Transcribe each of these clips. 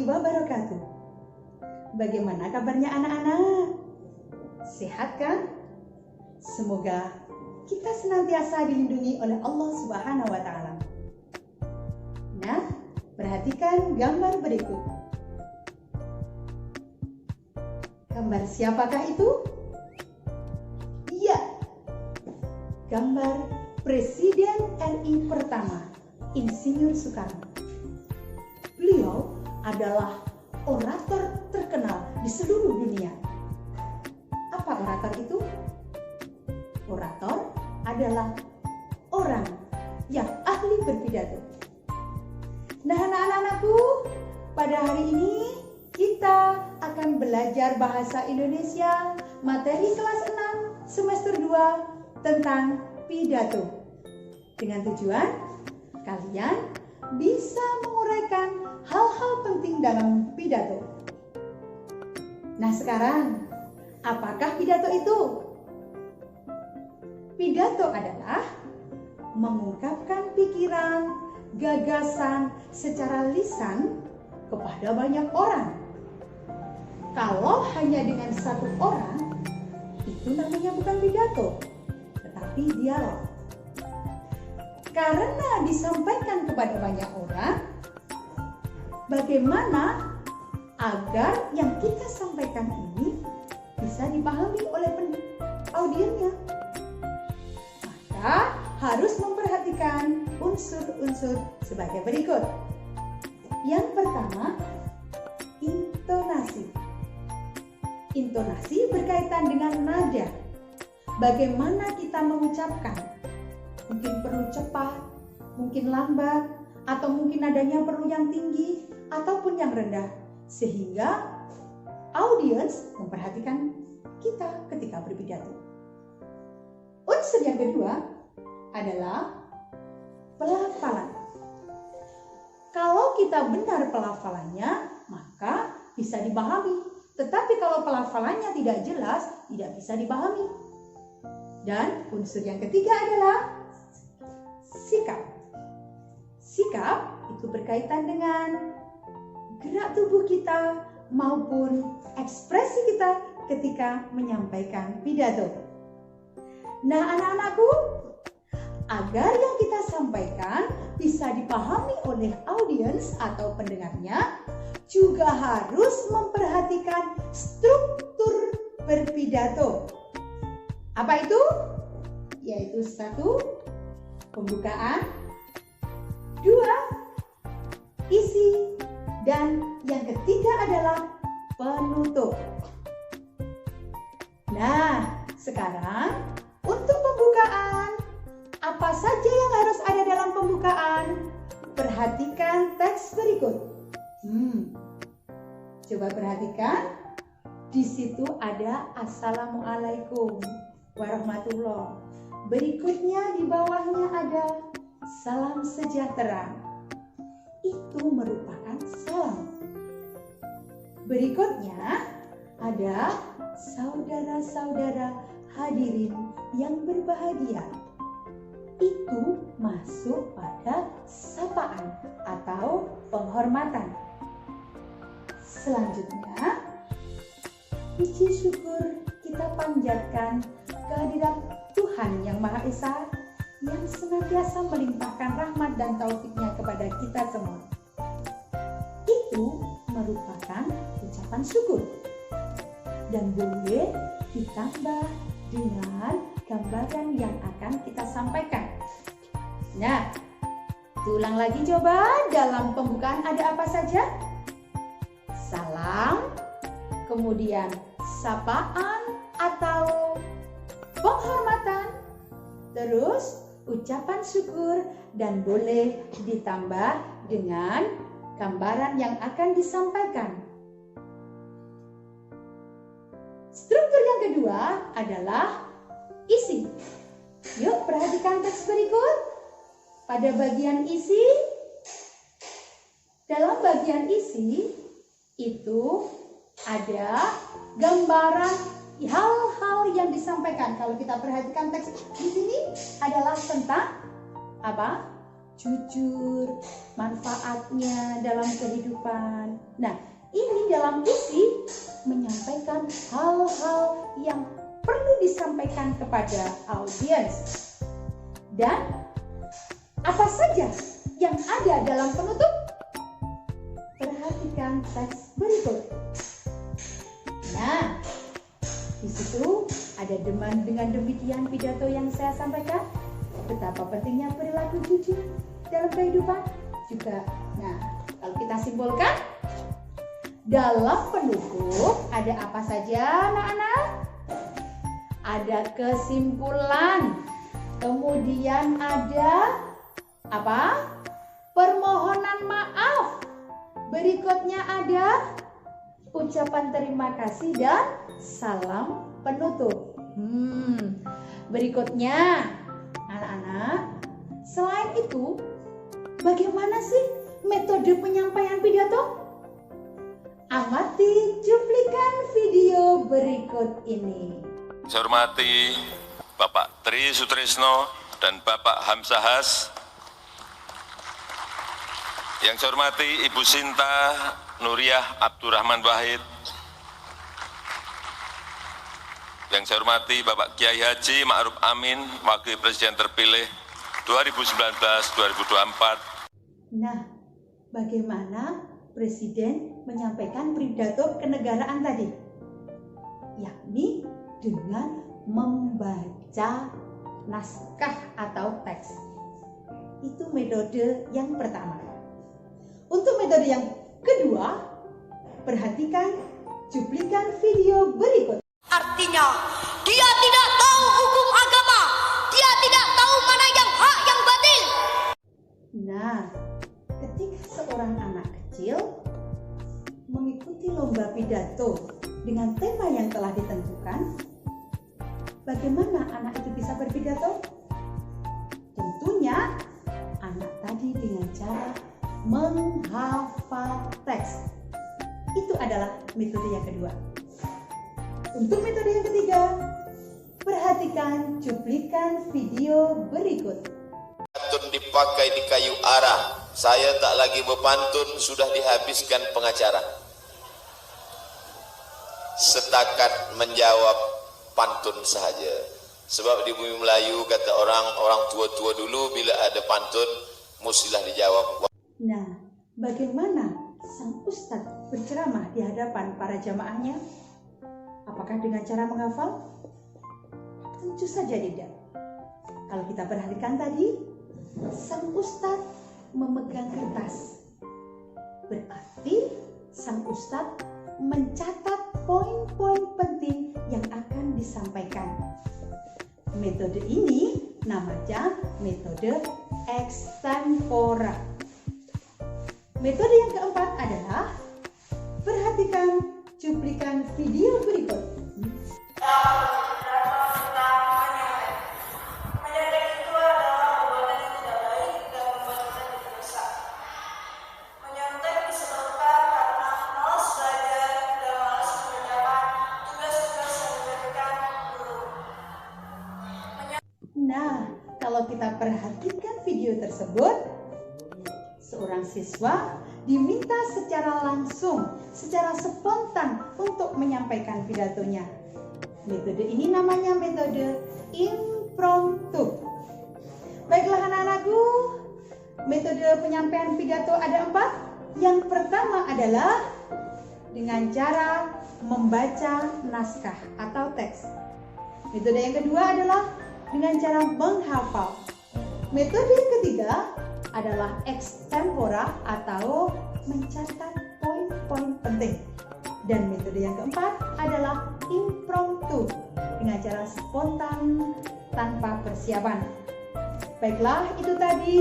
warahmatullahi wabarakatuh. Bagaimana kabarnya anak-anak? Sehat kan? Semoga kita senantiasa dilindungi oleh Allah Subhanahu wa Ta'ala. Nah, perhatikan gambar berikut. Gambar siapakah itu? Iya, gambar Presiden RI pertama, Insinyur Soekarno. Beliau adalah orator terkenal di seluruh dunia. Apa orator itu? Orator adalah orang yang ahli berpidato. Nah, anak-anakku, pada hari ini kita akan belajar bahasa Indonesia materi kelas 6 semester 2 tentang pidato. Dengan tujuan kalian bisa menguraikan hal-hal penting dalam pidato. Nah, sekarang apakah pidato itu? Pidato adalah mengungkapkan pikiran, gagasan secara lisan kepada banyak orang. Kalau hanya dengan satu orang, itu namanya bukan pidato, tetapi dialog. Karena disampaikan kepada banyak orang, bagaimana agar yang kita sampaikan ini bisa dipahami oleh audiennya? Maka harus memperhatikan unsur-unsur sebagai berikut. Yang pertama, intonasi. Intonasi berkaitan dengan nada. Bagaimana kita mengucapkan? Mungkin perlu cepat, mungkin lambat, atau mungkin nadanya perlu yang tinggi ataupun yang rendah, sehingga audiens memperhatikan kita ketika berpidato. Unsur yang kedua adalah pelafalan. Kalau kita benar pelafalannya, maka bisa dipahami. Tetapi kalau pelafalannya tidak jelas, tidak bisa dipahami. Dan unsur yang ketiga adalah sikap. Sikap itu berkaitan dengan gerak tubuh kita maupun ekspresi kita ketika menyampaikan pidato. Nah, anak-anakku, agar yang kita sampaikan bisa dipahami oleh audiens atau pendengarnya, juga harus memperhatikan struktur berpidato. Apa itu? Yaitu 1. Pembukaan, 2. Isi, dan yang ketiga adalah penutup. Nah, sekarang untuk pembukaan, apa saja yang harus ada dalam pembukaan? Perhatikan teks berikut. Coba perhatikan. Di situ ada Assalamualaikum warahmatullah. Berikutnya di bawahnya ada salam sejahtera. Itu merupakan salam. Berikutnya ada saudara-saudara hadirin yang berbahagia. Itu masuk pada sapaan atau penghormatan. Selanjutnya, puji syukur kita panjatkan kehadirat Tuhan Yang Maha Esa yang senantiasa melimpahkan rahmat dan taufiknya kepada kita semua. Itu merupakan ucapan syukur dan boleh ditambah dengan gambaran yang akan kita sampaikan. Nah, ulang lagi coba, dalam pembukaan ada apa saja? Salam, kemudian sapaan atau penghormatan, terus ucapan syukur, dan boleh ditambah dengan gambaran yang akan disampaikan. Struktur yang kedua adalah isi. Yuk perhatikan teks berikut. Pada bagian isi, dalam bagian isi itu ada gambaran hal-hal yang disampaikan. Kalau kita perhatikan teks di sini adalah tentang apa? jujur, manfaatnya dalam kehidupan. Nah, ini dalam puisi menyampaikan hal-hal yang perlu disampaikan kepada audiens. Dan apa saja yang ada dalam penutup? Perhatikan teks berikut. Nah, di situ ada dengan demikian pidato yang saya sampaikan, betapa pentingnya perilaku jujur dalam kehidupan juga. Nah, kalau kita simpulkan, dalam penutup ada apa saja anak-anak? Ada kesimpulan, kemudian ada apa? Permohonan maaf. Berikutnya ada ucapan terima kasih dan salam penutup. Berikutnya anak-anak, selain itu bagaimana sih metode penyampaian pidato? Amati cuplikan video berikut ini. Saya hormati Bapak Tri Sutrisno dan Bapak Hamzahas. Yang saya hormati Ibu Sinta Nuriyah Abdurrahman Wahid. Yang saya hormati Bapak Kiai Haji Ma'ruf Amin, Wakil Presiden terpilih 2019-2024. Nah, bagaimana Presiden menyampaikan pidato kenegaraan tadi? Yakni dengan membaca naskah atau teks. Itu metode yang pertama. Untuk metode yang kedua, perhatikan cuplikan video berikut. Artinya, dia tidak tahu hukum agama, dia tidak tahu mana yang hak yang batil. Nah, ketika seorang anak kecil mengikuti lomba pidato dengan tema yang telah ditentukan, bagaimana anak itu bisa berpidato? Tentunya anak tadi dengan cara menghafal teks. Itu adalah metode yang kedua. Untuk metode yang ketiga, perhatikan cuplikan video berikut. Pantun dipakai di kayu arah. Saya tak lagi berpantun, sudah dihabiskan pengacara. Setakat menjawab pantun saja. Sebab di bumi Melayu kata orang tua-tua dulu bila ada pantun mestilah dijawab. Nah, bagaimana sang ustadz berceramah di hadapan para jamaahnya? Apakah dengan cara menghafal? Tentu saja tidak. Kalau kita perhatikan tadi, sang ustadz memegang kertas. Berarti sang ustadz mencatat poin-poin penting yang akan disampaikan. Metode ini namanya metode extempora. Metode yang keempat adalah perhatikan cuplikan video berikut. Nah, kalau kita perhatikan video tersebut, seorang siswa diminta secara langsung, secara spontan untuk menyampaikan pidatonya. Metode ini namanya metode impromptu. Baiklah anak-anakku, metode penyampaian pidato ada 4. Yang pertama adalah dengan cara membaca naskah atau teks. Metode yang kedua adalah dengan cara menghafal. Metode yang ketiga adalah extempora atau mencatat poin-poin penting. Dan metode yang keempat adalah impromptu dengan cara spontan tanpa persiapan. Baiklah, itu tadi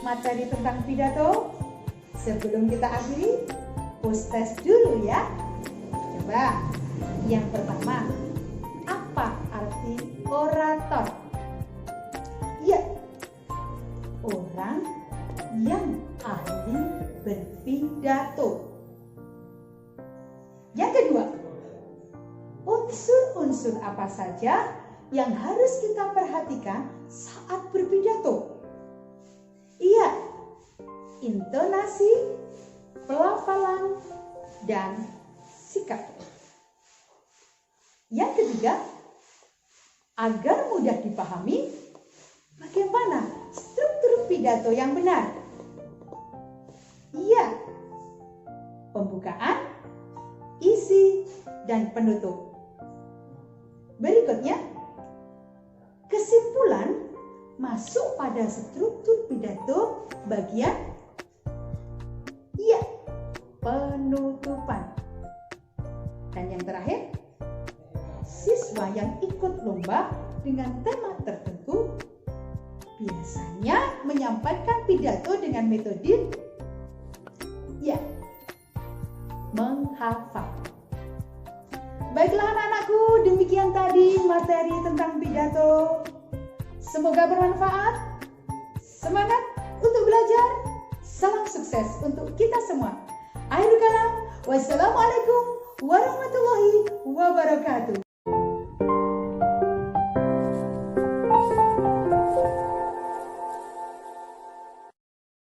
materi tentang pidato. Sebelum kita akhiri, post test dulu ya. Coba, yang pertama, apa arti orator? Ya, orang yang ahli berpidato. Yang kedua, unsur-unsur apa saja yang harus kita perhatikan saat berpidato? Iya, intonasi, pelafalan, dan sikap. Yang ketiga, agar mudah dipahami, bagaimana struktur pidato yang benar? Iya, pembukaan, isi, dan penutup. Berikutnya, kesimpulan masuk pada struktur pidato bagian iya, penutupan. Dan yang terakhir, siswa yang ikut lomba dengan tema tertentu biasanya menyampaikan pidato dengan metode ya, menghafal. Baiklah anak-anakku, demikian tadi materi tentang pidato. Semoga bermanfaat. Semangat untuk belajar. Salam sukses untuk kita semua. Akhirul kalam, wassalamualaikum warahmatullahi wabarakatuh.